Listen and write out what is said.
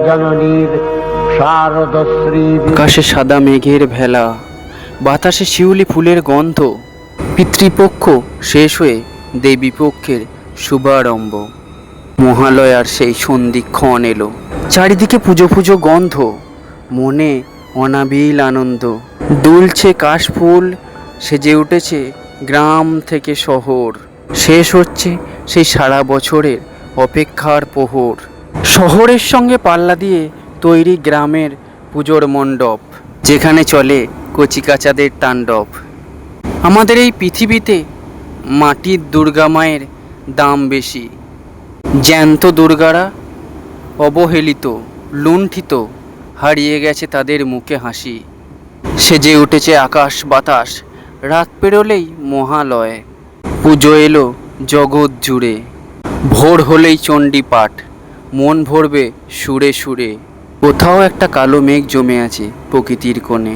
জননীর শারদশ্রী। আকাশে সাদা মেঘের ভেলা, বাতাসে শিউলি ফুলের গন্ধ। পিতৃপক্ষ শেষ হয়ে দেবী পক্ষের শুভারম্ভ। মহালয়ার সেই সন্ধিক্ষণ এলো, চারিদিকে পুজো পুজো গন্ধ, মনে অনাবিল আনন্দ। দুলছে কাশফুল, সেজে উঠেছে গ্রাম থেকে শহর। শেষ হচ্ছে সেই সারা বছরের অপেক্ষার প্রহর। শহরের সঙ্গে পাল্লা দিয়ে তৈরি গ্রামের পুজোর মণ্ডপ, যেখানে চলে কচিকাচাদের তাণ্ডব। আমাদের এই পৃথিবীতে মাটির দুর্গা মায়ের দাম বেশি। জ্যান্ত দুর্গারা অবহেলিত, লুণ্ঠিত, হারিয়ে গেছে তাদের মুখে হাসি। সেজে উঠেছে আকাশ বাতাস, রাত পেরোলেই মহালয়। পুজো এলো জগৎ জুড়ে, ভোর হলেই চণ্ডী পাঠ, মন ভরবে সুরে সুরে। কোথাও একটা কালো মেঘ জমে আছে প্রকৃতির কোণে।